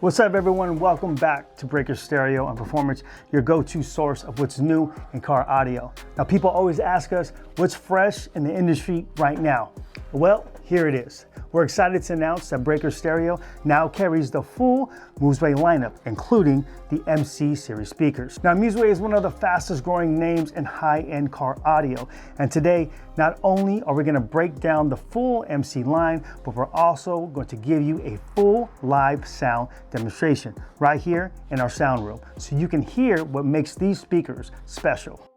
What's up, everyone? Welcome back to Breaker Stereo and Performance, your go-to source of what's new in car audio. Now, people always ask us what's fresh in the industry right now. Well, here it is. We're excited to announce that Breaker Stereo now carries the full Musway lineup, including the MC series speakers. Now, Musway is one of the fastest growing names in high-end car audio. And today, not only are we going to break down the full MC line, but we're also going to give you a full live sound demonstration right here in our sound room, so you can hear what makes these speakers special.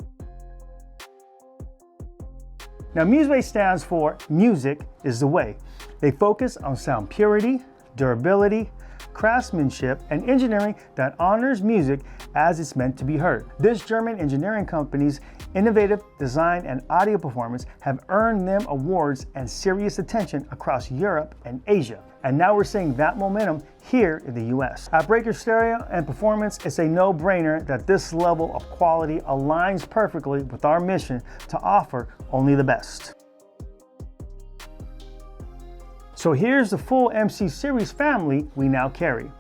Now, Musway stands for Music is the Way. They focus on sound purity, durability, craftsmanship, and engineering that honors music as it's meant to be heard. This German engineering company's innovative design and audio performance have earned them awards and serious attention across Europe and Asia. And now we're seeing that momentum here in the US. At Breaker Stereo and Performance, it's a no-brainer that this level of quality aligns perfectly with our mission to offer only the best. So here's the full MC series family we now carry.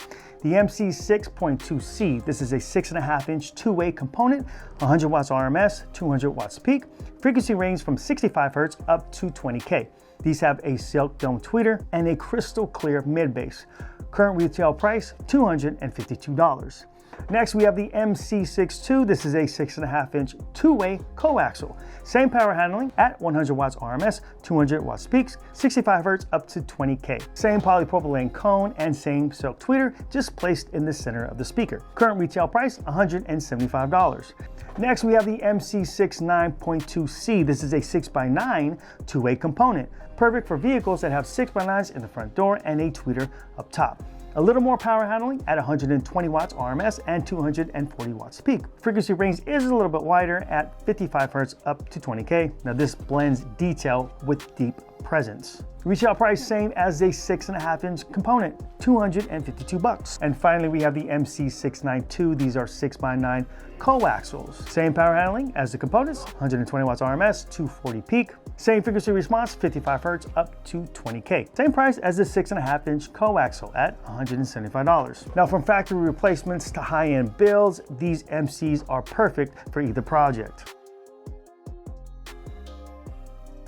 The MC6.2C, this is a 6.5-inch two-way component, 100 watts RMS, 200 watts peak, frequency range from 65 Hz up to 20K. These have a silk dome tweeter and a crystal clear mid-bass. Current retail price, $252. Next, we have the MC62. This is a 6.5-inch two-way coaxial. Same power handling at 100 watts RMS, 200 watts peaks, 65 Hz up to 20K. Same polypropylene cone and same silk tweeter, just placed in the center of the speaker. Current retail price, $175. Next, we have the MC69.2C. This is a 6x9 two-way component, perfect for vehicles that have 6x9s in the front door and a tweeter up top. A little more power handling at 120 watts RMS and 240 watts peak. Frequency range is a little bit wider at 55 Hz up to 20K. Now, this blends detail with deep presence. Retail price same as a 6.5-inch component, $252. And finally, we have the MC692. These are 6x9 coaxials. Same power handling as the components, 120 watts RMS, 240 peak. Same frequency response, 55 Hz up to 20K. Same price as the 6.5-inch coaxial at $175. Now, from factory replacements to high-end builds, these MCs are perfect for either project.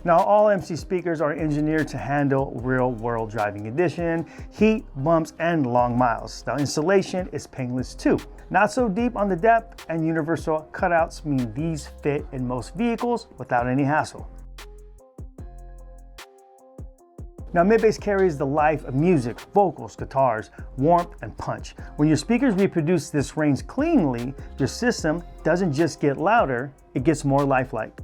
Now, all MC speakers are engineered to handle real-world driving condition, heat, bumps, and long miles. Now, installation is painless too. Not so deep on the depth, and universal cutouts mean these fit in most vehicles without any hassle. Now, mid-bass carries the life of music, vocals, guitars, warmth, and punch. When your speakers reproduce this range cleanly, your system doesn't just get louder, it gets more lifelike.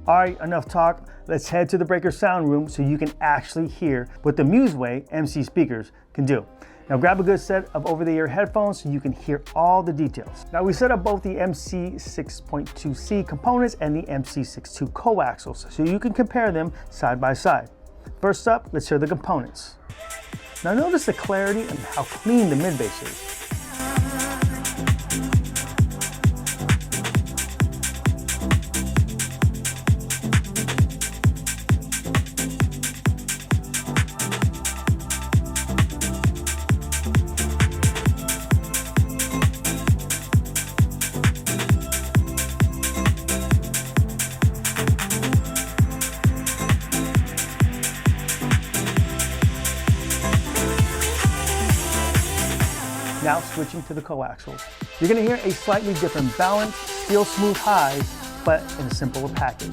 All right, enough talk. Let's head to the Breaker sound room so you can actually hear what the Musway MC speakers can do. Now, grab a good set of over-the-ear headphones so you can hear all the details. Now, we set up both the MC6.2C Components and the MC62 Coaxals so you can compare them side by side. First up, let's hear the components. Now, notice the clarity and how clean the mid-bass is. Now switching to the coaxials. You're gonna hear a slightly different balance, still smooth highs, but in a simpler package.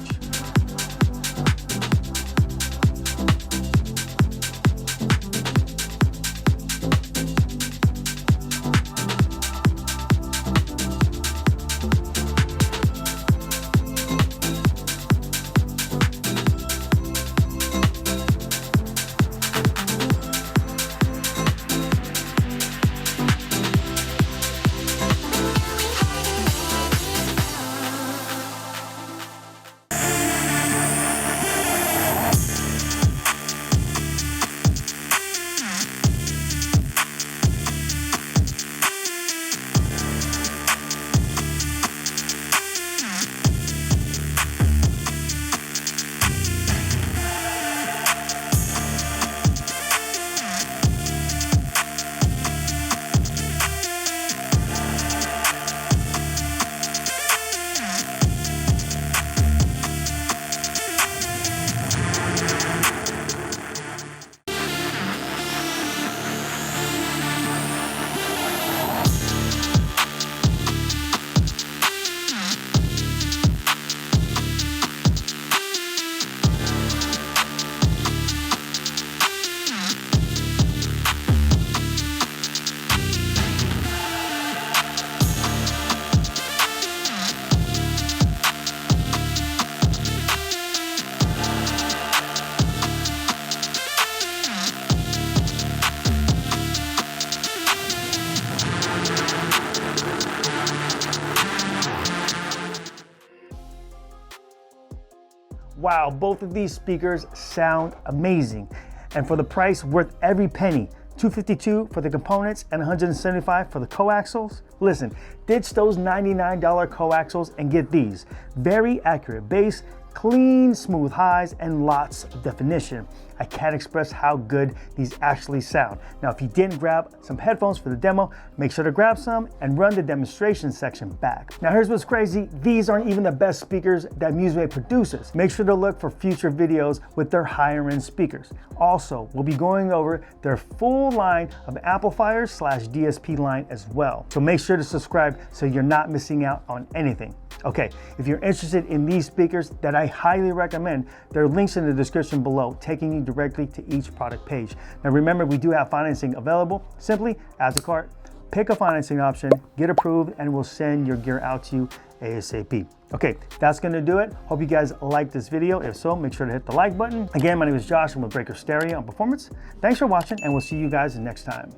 wow, both of these speakers sound amazing. And for the price, worth every penny. $252 for the components and $175 for the coaxials. Listen, ditch those $99 coaxials and get these. Very accurate bass, clean, smooth highs, and lots of definition. I can't express how good these actually sound. Now, if you didn't grab some headphones for the demo, make sure to grab some and run the demonstration section back. Now, here's what's crazy. These aren't even the best speakers that Musway produces. Make sure to look for future videos with their higher end speakers. Also, we'll be going over their full line of amplifiers / DSP line as well. So make sure to subscribe so you're not missing out on anything. Okay, if you're interested in these speakers that I highly recommend, there are links in the description below taking you directly to each product page. Now remember, we do have financing available. Simply add to cart, pick a financing option, get approved, and we'll send your gear out to you ASAP. Okay, that's gonna do it. Hope you guys liked this video. If so, make sure to hit the like button. Again, my name is Josh. I'm with Breaker Stereo on Performance. Thanks for watching, and we'll see you guys next time.